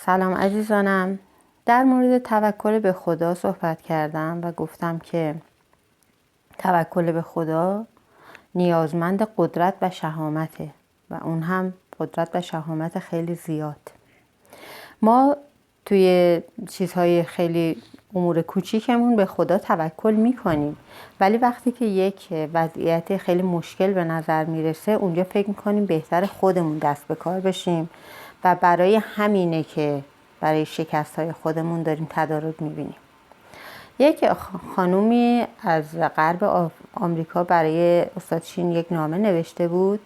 سلام عزیزانم. در مورد توکل به خدا صحبت کردم و گفتم که توکل به خدا نیازمند قدرت و شهامته و اون هم قدرت و شهامت خیلی زیاد. ما توی چیزهای خیلی امور کوچیکمون به خدا توکل میکنیم، ولی وقتی که یک وضعیت خیلی مشکل به نظر میرسه اونجا فکر میکنیم بهتر خودمون دست به کار بشیم و برای همینه که برای شکست های خودمون داریم تدارک میبینیم. یک خانومی از غرب آمریکا برای استاد شین یک نامه نوشته بود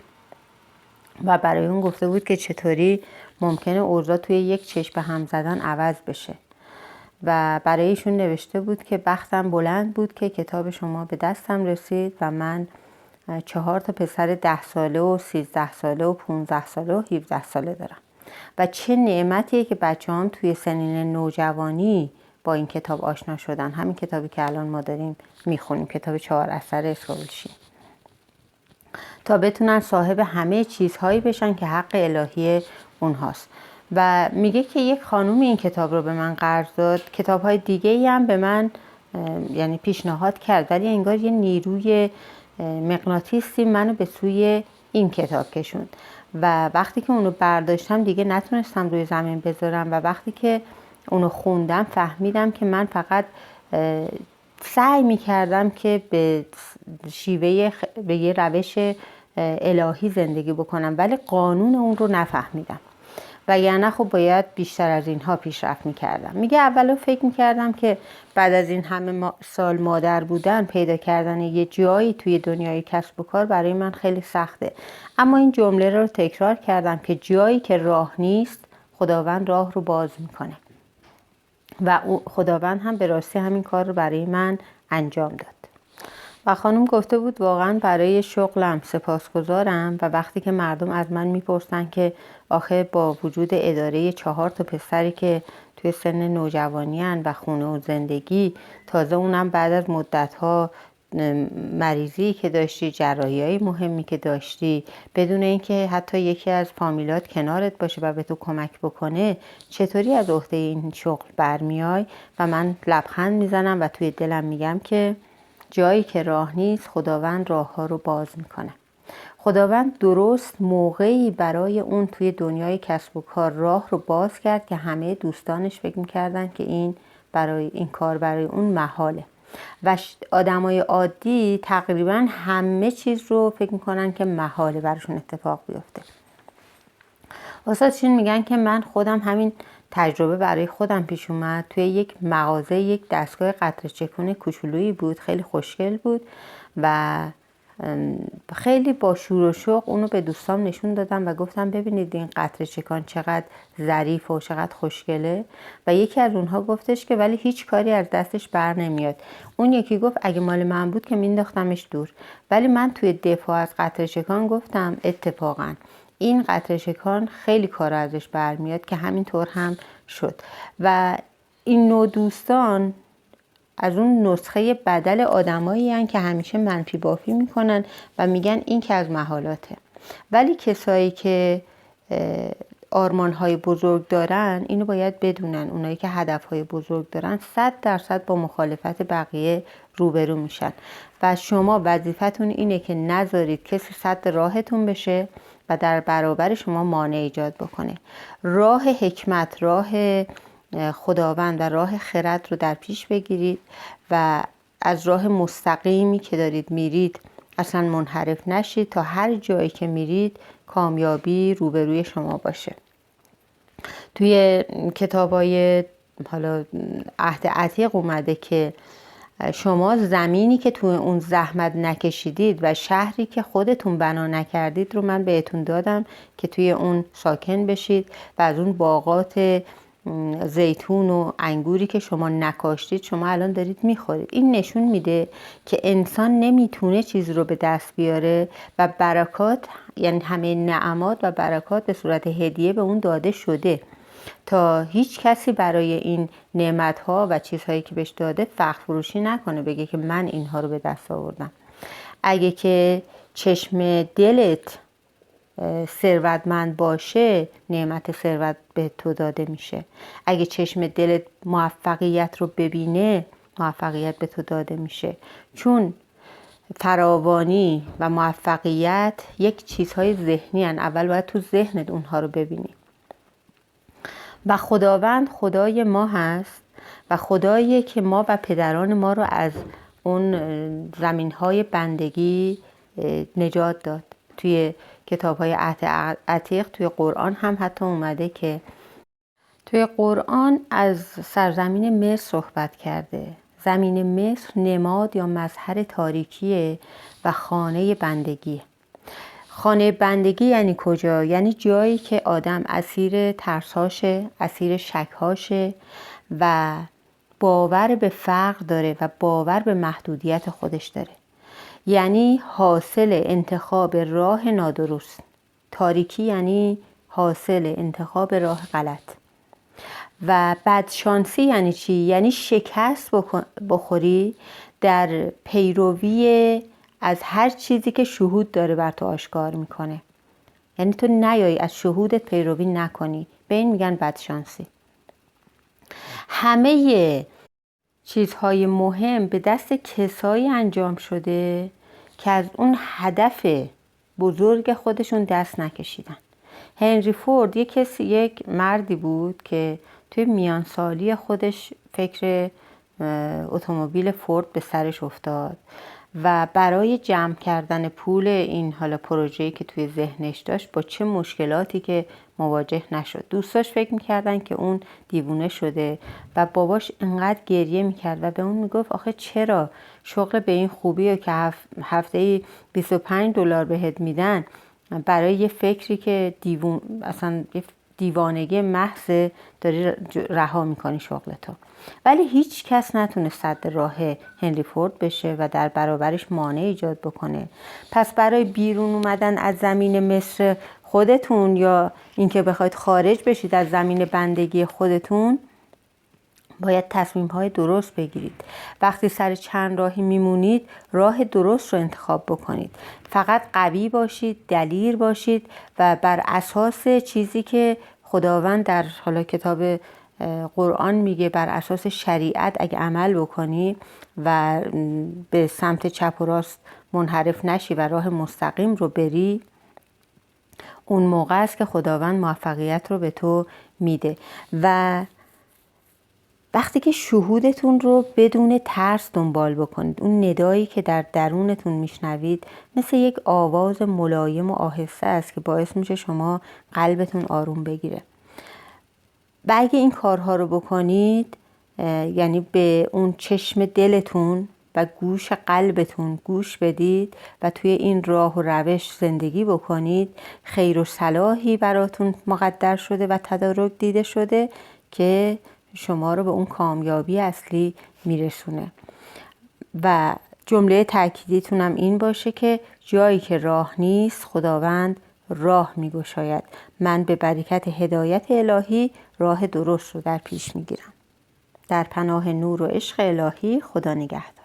و برای اون گفته بود که چطوری ممکنه اوضاع توی یک چشم به هم زدن عوض بشه و برای ایشون نوشته بود که بختم بلند بود که کتاب شما به دستم رسید و من 4 پسر 10 ساله و 13 ساله و 15 ساله و 17 ساله دارم و چه نعمتیه که بچه‌هام توی سنین نوجوانی با این کتاب آشنا شدن. همین کتابی که الان ما داریم میخونیم، کتاب 4 اثر اسرائیل شین، تا بتونن صاحب همه چیزهایی بشن که حق الهی اونهاست. و میگه که یک خانومی این کتاب رو به من قرض داد، کتاب‌های دیگه‌ای هم به من یعنی پیشنهاد کرد، ولی انگار یه نیروی مغناطیسی منو به سوی این کتاب کشوند و وقتی که اونو برداشتم دیگه نتونستم روی زمین بذارم و وقتی که اونو خوندم فهمیدم که من فقط سعی میکردم که به یه روش الهی زندگی بکنم، ولی قانون اون رو نفهمیدم و یعنی خب باید بیشتر از اینها پیشرفت میکردم. میگه اولا فکر میکردم که بعد از این همه سال مادر بودن پیدا کردن یه جایی توی دنیای کسب و کار برای من خیلی سخته، اما این جمله رو تکرار کردم که جایی که راه نیست خداوند راه رو باز میکنه و خداوند هم به راستی همین کار رو برای من انجام داد. و خانم گفته بود واقعا برای شغلم سپاسگزارم و وقتی که مردم از من میپرسن که آخه با وجود اداره 4 پسری که توی سن نوجوانی هن و خونه و زندگی، تازه اونم بعد از مدتها مریضی که داشتی، جراحی های مهمی که داشتی، بدون اینکه حتی یکی از فامیلات کنارت باشه و به تو کمک بکنه، چطوری از عهده این شغل برمیای؟ و من لبخند میزنم و توی دلم میگم که جایی که راه نیست خداوند راه ها رو باز میکنه. خداوند درست موقعی برای اون توی دنیای کسب و کار راه رو باز کرد که همه دوستانش فکر میکردن که این کار برای اون محاله و آدمای عادی تقریبا همه چیز رو فکر میکنن که محاله براشون اتفاق بیفته. استاد شین میگن که من خودم همین تجربه برای خودم پیش اومد. توی یک مغازه یک دستگاه قطره چکون کوچولویی بود، خیلی خوشگل بود و خیلی با شور و شوق اونو به دوستام نشون دادم و گفتم ببینید این قطره چکان چقدر ظریف و چقدر خوشگله و یکی از اونها گفتش که ولی هیچ کاری از دستش بر نمیاد. اون یکی گفت اگه مال من بود که مینداختمش دور، ولی من توی دفاع از قطره چکان گفتم اتفاقا این قطره چکان خیلی کار ازش برمیاد که همینطور هم شد. و این نوع دوستان از اون نسخه بدل آدمایی هستن که همیشه منفی بافی میکنن و میگن این که از محالاته، ولی کسایی که آرمان‌های بزرگ دارن اینو باید بدونن، اونایی که هدف‌های بزرگ دارن 100% با مخالفت بقیه روبرو میشن و شما وظیفتون اینه که نذارید کسی سد راهتون بشه و در برابر شما مانع ایجاد بکنه. راه حکمت، راه خداوند و راه خرد رو در پیش بگیرید و از راه مستقیمی که دارید میرید اصلا منحرف نشید تا هر جایی که میرید کامیابی روبروی شما باشه. توی کتابای حالا عهد عتیق اومده که شما زمینی که توی اون زحمت نکشیدید و شهری که خودتون بنا نکردید رو من بهتون دادم که توی اون ساکن بشید و از اون باغات زیتون و انگوری که شما نکاشتید شما الان دارید میخورید. این نشون میده که انسان نمیتونه چیزی رو به دست بیاره و برکات، یعنی همه نعمات و برکات به صورت هدیه به اون داده شده تا هیچ کسی برای این نعمت‌ها و چیزهایی که بهش داده فخر فروشی نکنه، بگه که من اینها رو به دست آوردم. اگه که چشم دلت ثروتمند باشه نعمت ثروت به تو داده میشه. اگه چشم دلت موفقیت رو ببینه موفقیت به تو داده میشه. چون فراوانی و موفقیت یک چیزهای ذهنی هن. اول باید تو ذهنت اونها رو ببینی. و خداوند خدای ما هست و خداییه که ما و پدران ما رو از اون زمینهای بندگی نجات داد. توی کتاب‌های عهد عتیق توی قرآن هم حتی اومده که توی قرآن از سرزمین مصر صحبت کرده. زمین مصر نماد یا مظهر تاریکیه و خانه بندگی. خانه بندگی یعنی کجا؟ یعنی جایی که آدم اسیر ترساشه، اسیر شکهاشه و باور به فقر داره و باور به محدودیت خودش داره. یعنی حاصل انتخاب راه نادرست. تاریکی یعنی حاصل انتخاب راه غلط. و بدشانسی یعنی چی؟ یعنی شکست بخوری در پیروی از هر چیزی که شهود داره بر تو آشکار میکنه. یعنی تو نیایی از شهودت پیروی نکنی، به این میگن بدشانسی. همه چیزهای مهم به دست کسایی انجام شده که از اون هدف بزرگ خودشون دست نکشیدن. هنری فورد یک مردی بود که توی میانسالی خودش فکر اتومبیل فورد به سرش افتاد و برای جمع کردن پول این حالا پروژه‌ای که توی ذهنش داشت با چه مشکلاتی که مواجه نشد. دوستاش فکر میکردن که اون دیوونه شده و باباش انقدر گریه میکرد و به اون میگفت آخه چرا شغل به این خوبیه که هفته‌ای $25 بهت میدن برای یه فکری که اصلا یه دیوانگی محض داری رها میکنی شغلتو. ولی هیچ کس نتونه صد راه هنری فورد بشه و در برابرش مانع ایجاد بکنه. پس برای بیرون اومدن از زمین مصر خودتون یا اینکه بخواید خارج بشید از زمین بندگی خودتون باید تصمیم‌های درست بگیرید. وقتی سر چند راهی میمونید راه درست رو انتخاب بکنید. فقط قوی باشید، دلیر باشید و بر اساس چیزی که خداوند در حالا کتاب قرآن میگه بر اساس شریعت اگه عمل بکنی و به سمت چپ و راست منحرف نشی و راه مستقیم رو بری، اون موقع است که خداوند موفقیت رو به تو میده. و وقتی که شهودتون رو بدون ترس دنبال بکنید، اون ندایی که در درونتون میشنوید مثل یک آواز ملایم و آهسته است که باعث میشه شما قلبتون آروم بگیره. و اگه این کارها رو بکنید، یعنی به اون چشم دلتون و گوش قلبتون گوش بدید و توی این راه و روش زندگی بکنید، خیر و صلاحی براتون مقدر شده و تدارک دیده شده که شما رو به اون کامیابی اصلی میرسونه. و جمله تأکیدیتونم این باشه که جایی که راه نیست خداوند راه میگشاید. من به برکت هدایت الهی راه درست رو در پیش میگیرم. در پناه نور و عشق الهی خدا نگهدار.